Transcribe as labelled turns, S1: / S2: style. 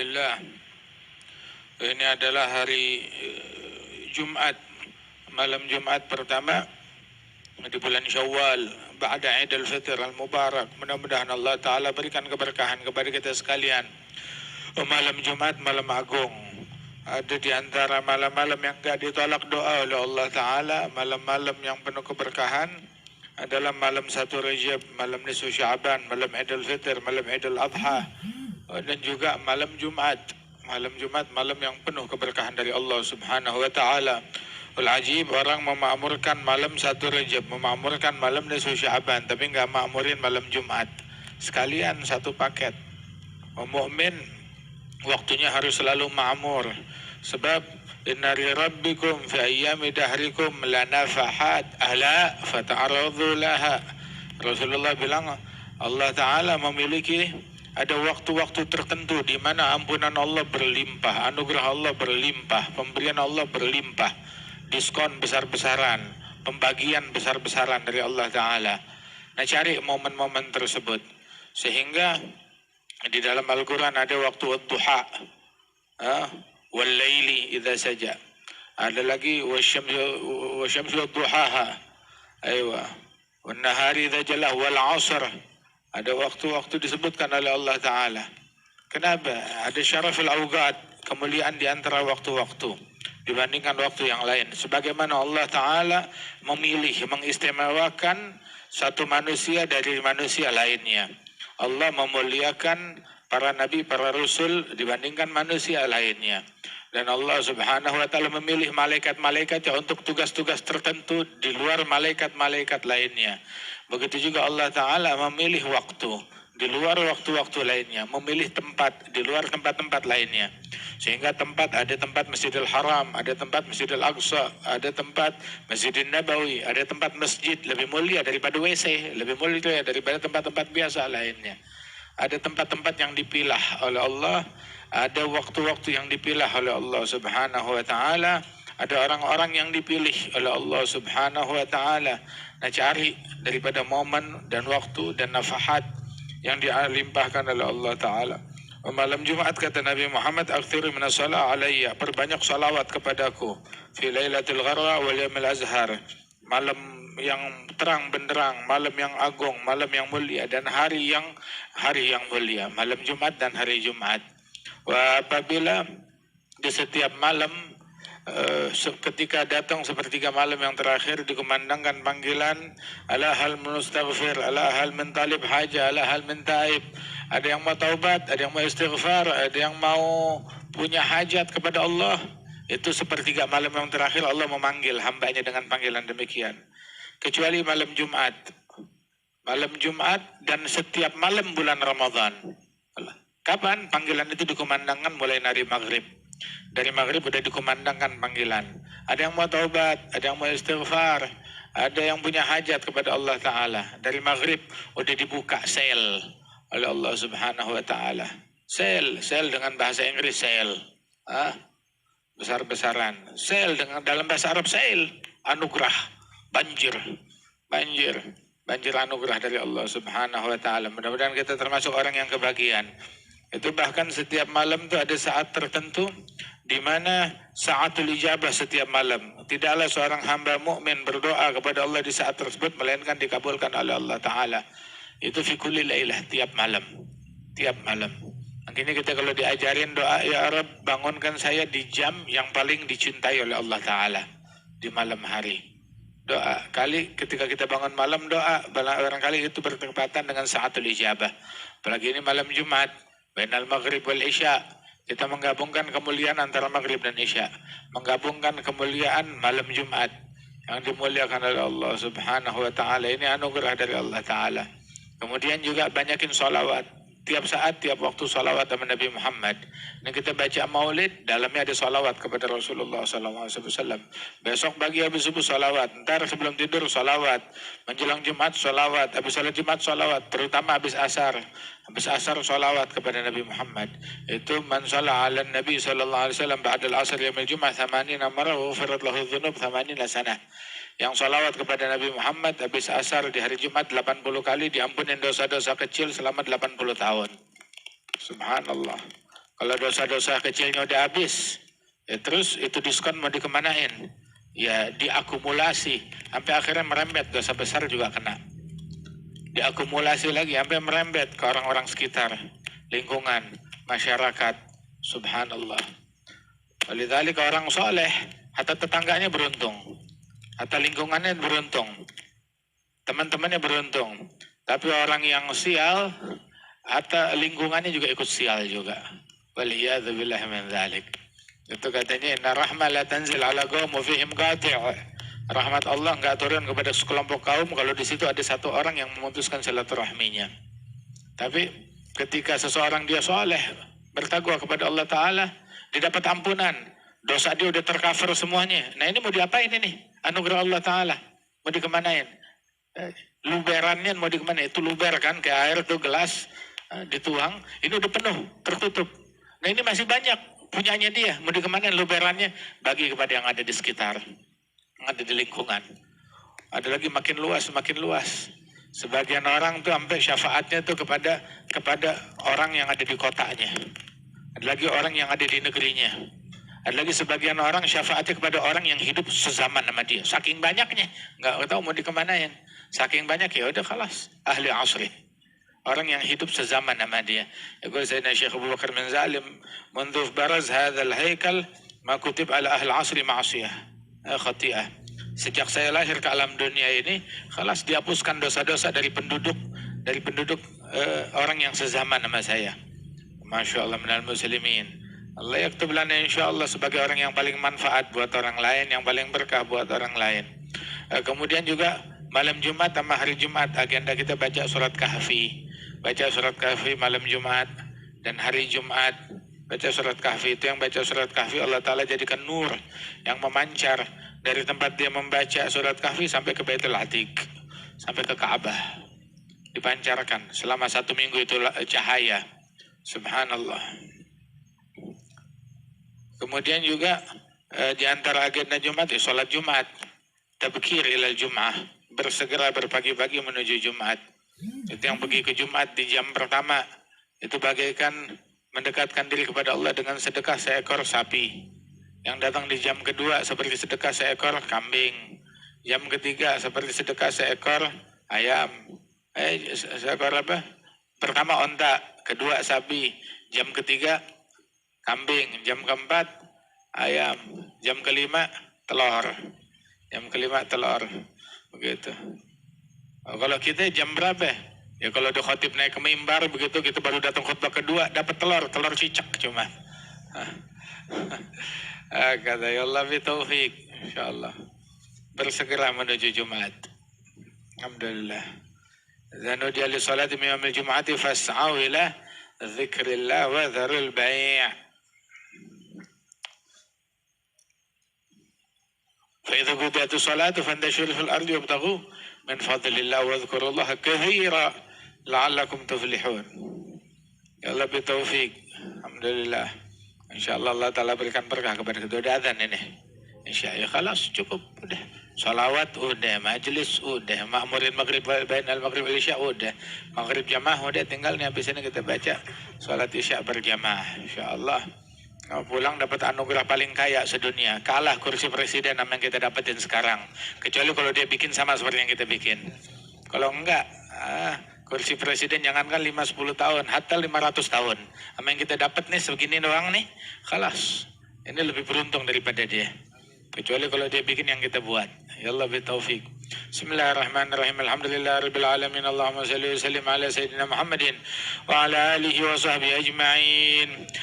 S1: Alhamdulillah, ini adalah hari Jumat, malam Jumat pertama di bulan Syawal, ba'da Idul Fitr al-Mubarak. Mudah-mudahan Allah Ta'ala berikan keberkahan kepada kita sekalian. Malam Jumat, malam agung, ada di antara malam-malam yang gak ditolak doa oleh Allah Ta'ala. Malam-malam yang penuh keberkahan adalah malam 1 Rajab, malam nisfu Sya'ban, malam Idul Fitr, malam Idul Adha, dan juga malam Jumat. Malam Jumat, malam yang penuh keberkahan dari Allah Subhanahu wa Ta'ala. Al-ajib, orang memakmurkan malam 1 Rajab, memakmurkan malam nisfu Sya'ban, tapi enggak makmurin malam Jumat. Sekalian satu paket. Mukmin waktunya harus selalu ma'mur. Sebab inna li rabbikum fi ayyami dahrikum lanafahat ala fata'aradu laha. Rasulullah bilang Allah Ta'ala memiliki ada waktu-waktu tertentu di mana ampunan Allah berlimpah, anugerah Allah berlimpah, pemberian Allah berlimpah, diskon besar-besaran, pembagian besar-besaran dari Allah Ta'ala. Nah, cari momen-momen tersebut. Sehingga di dalam Al-Quran ada waktu duha, wal laili idza saja. Ada lagi wasyamsu wadduhaha. Aywa. Wan nahari idza jalla wal 'asr. Ada waktu-waktu disebutkan oleh Allah Ta'ala. Kenapa? Ada syaraful awqat, kemuliaan di antara waktu-waktu dibandingkan waktu yang lain. Sebagaimana Allah Ta'ala memilih, mengistimewakan satu manusia dari manusia lainnya. Allah memuliakan para nabi, para rasul dibandingkan manusia lainnya. Dan Allah Subhanahu wa Ta'ala memilih malaikat-malaikatnya untuk tugas-tugas tertentu di luar malaikat-malaikat lainnya. Begitu juga Allah Ta'ala memilih waktu di luar waktu-waktu lainnya, memilih tempat di luar tempat-tempat lainnya. Sehingga ada tempat Masjidil Haram, ada tempat Masjidil Aqsa, ada tempat Masjidil Nabawi, ada tempat masjid lebih mulia daripada WC, lebih mulia daripada tempat-tempat biasa lainnya. Ada tempat-tempat yang dipilah oleh Allah, ada waktu-waktu yang dipilah oleh Allah Subhanahu wa Ta'ala, ada orang-orang yang dipilih oleh Allah Subhanahu wa Ta'ala. Nah, cari daripada momen dan waktu dan nafahat yang dilimpahkan oleh Allah Ta'ala. Malam Jumat kata Nabi Muhammad, aktsir minas shalah alayya, perbanyak salawat kepadaku fi lailatul gharra wal yaumil azhar, malam yang terang benderang, malam yang agung, malam yang mulia, dan hari yang mulia, malam Jumat dan hari Jumat. Wa apabila di setiap malam ketika datang sepertiga malam yang terakhir, dikumandangkan panggilan ala hal mustaghfir, ala hal min talib haja, ala hal min taib. Ada yang mau taubat, ada yang mau istighfar, ada yang mau punya hajat kepada Allah. Itu sepertiga malam yang terakhir Allah memanggil hambanya dengan panggilan demikian. Kecuali malam Jumat. Malam Jumat dan setiap malam bulan Ramadan. Kapan panggilan itu dikumandangkan? Mulai dari maghrib. Dari maghrib sudah dikumandangkan panggilan. Ada yang mau taubat, ada yang mau istighfar, ada yang punya hajat kepada Allah Ta'ala. Dari maghrib sudah dibuka sel oleh Allah Subhanahu wa Ta'ala. Sel dengan bahasa Inggris sel, besar-besaran. Sel dengan dalam bahasa Arab sel, anugerah, banjir anugerah dari Allah Subhanahu wa Ta'ala. Mudah-mudahan kita termasuk orang yang kebahagiaan. Itu bahkan setiap malam itu ada saat tertentu di mana saatul ijabah setiap malam. Tidaklah seorang hamba mukmin berdoa kepada Allah di saat tersebut melainkan dikabulkan oleh Allah Ta'ala. Itu fi kulli lailah, tiap malam. Nanti kita kalau diajarin doa, ya Rabb bangunkan saya di jam yang paling dicintai oleh Allah Ta'ala, di malam hari. Doa, ketika kita bangun malam doa, barangkali itu bertepatan dengan saatul ijabah. Apalagi ini malam Jumat, bainal maghrib wal isya, kita menggabungkan kemuliaan antara maghrib dan isya, menggabungkan kemuliaan malam Jumat yang dimuliakan oleh Allah Subhanahu wa Ta'ala. Ini anugerah dari Allah Ta'ala. Kemudian juga banyakin salawat. Tiap saat, tiap waktu salawat sama Nabi Muhammad. Ini kita baca maulid, dalamnya ada salawat kepada Rasulullah SAW. Besok pagi habis subuh salawat. Ntar sebelum tidur salawat. Menjelang Jumat salawat. Habis salat Jumat salawat. Terutama habis asar. Habis asar salawat kepada Nabi Muhammad. Itu man shala ala Nabi SAW ba'dal asr yamil Jum'ah 80 marah wa ghufirat lahu dhunub 80 sanah. Yang salawat kepada Nabi Muhammad habis asar di hari Jumat 80 kali, diampunin dosa-dosa kecil selama 80 tahun. Subhanallah. Kalau dosa-dosa kecilnya udah habis, ya terus itu diskon mau dikemanain? Ya diakumulasi, sampai akhirnya merembet, dosa besar juga kena. Diakumulasi lagi, sampai merembet ke orang-orang sekitar, lingkungan, masyarakat. Subhanallah. Walidzalika orang soleh, hatta tetangganya beruntung, hatta lingkungannya beruntung, teman-temannya beruntung. Tapi orang yang sial, hatta lingkungannya juga ikut sial juga. Waliyadzubillah min dzalik. Itu katanya inna rahmah la tanzil ala qaum fihim qati'. Rahmat Allah enggak turun kepada sekelompok kaum kalau di situ ada satu orang yang memutuskan silaturahminya. Tapi ketika seseorang dia soleh, bertakwa kepada Allah Ta'ala, dia dapat ampunan, dosa dia udah tercover semuanya. Nah ini mau diapain ini? Anugerah Allah Ta'ala mau dikemanain? Luberannya mau dikemanain? Itu luber kan, kayak air tuh gelas dituang, ini udah penuh, tertutup. Nah ini masih banyak punyanya dia, mau dikemanain luberannya? Bagi kepada yang ada di sekitar, yang ada di lingkungan. Ada lagi makin luas, makin luas. Sebagian orang tuh sampai syafaatnya tuh kepada orang yang ada di kotanya. Ada lagi orang yang ada di negerinya. Ada lagi sebagian orang syafaatnya kepada orang yang hidup sezaman sama dia. Saking banyaknya, nggak tahu mau dikemanain. Saking banyak ya udah kalas, ahli asri. Orang yang hidup sezaman sama dia. Yaqul Sayyidina Syekh Abu Bakar bin Zalim, "Mundu baraz hadzal haikal ma kutib ala ahli asri ma'siyah, khati'ah." Sejak saya lahir ke alam dunia ini, khalas dihapuskan dosa-dosa dari penduduk orang yang sezaman sama saya. Masya Allah minal muslimin. Allah yaktub lana insyaallah sebagai orang yang paling manfaat buat orang lain, yang paling berkah buat orang lain. Kemudian juga malam Jumat sama hari Jumat agenda kita baca surat Kahfi. Baca surat Kahfi malam Jumat dan hari Jumat. Baca surat Kahfi, itu yang baca surat Kahfi Allah Ta'ala jadikan nur yang memancar dari tempat dia membaca surat Kahfi sampai ke Baitul Atiq, sampai ke Ka'bah. Dipancarkan selama 1 minggu itu cahaya. Subhanallah. Kemudian juga di antara agenda Jumat sholat Jumat, tabkir ilal Jum'ah, bersegera berpagi-pagi menuju Jumat. Itu yang pergi ke Jumat di jam pertama itu bagaikan mendekatkan diri kepada Allah dengan sedekah seekor sapi. Yang datang di jam kedua seperti sedekah seekor kambing. Jam ketiga seperti sedekah seekor ayam. Seekor apa? Pertama onta, kedua sapi, jam ketiga kambing, jam keempat ayam, jam kelima telur. Jam kelima telur. Begitu. Kalau kita jam berapa? Ya kalau ada khotib naik ke mimbar begitu, kita baru datang khutbah kedua dapat telur cicak cuma. Kata ya Allah bitaufiq, insyaallah. Bersegera menuju Jumat. Alhamdulillah. Zanudiya li salati min yaumil jum'ati fas'au ila dzikrillah wa dzarul bai'. Fa idza qudiyatis salatu fantashiru fil ardi wabtaghu min fadlillah wa dzkurullaha katsira la'allakum tuflihun. Ya Allah bitaufiq. Alhamdulillah. InsyaAllah Allah Ta'ala berikan berkah kepada kedua adzan ini. InsyaAllah khalas cukup udah. Salawat udah, majlis udah, makmurin maghrib bainal maghrib wal isya udah, maghrib jamaah udah, tinggal nih habis ini kita baca salat isya berjamaah. InsyaAllah pulang dapat anugerah paling kaya sedunia, kalah kursi presiden sama yang kita dapetin sekarang, kecuali kalau dia bikin sama seperti yang kita bikin. Kalau enggak kursi presiden jangankan 5-10 tahun, hatta 500 tahun sama yang kita dapat nih segini doang nih, khalas ini lebih beruntung daripada dia, kecuali kalau dia bikin yang kita buat. Ya Allah bitaufiq. Bismillahirrahmanirrahim. Alhamdulillahirabbil alamin. Allahumma shalli wa sallim ala sayyidina Muhammadin wa ala alihi wa sahbihi ajma'in.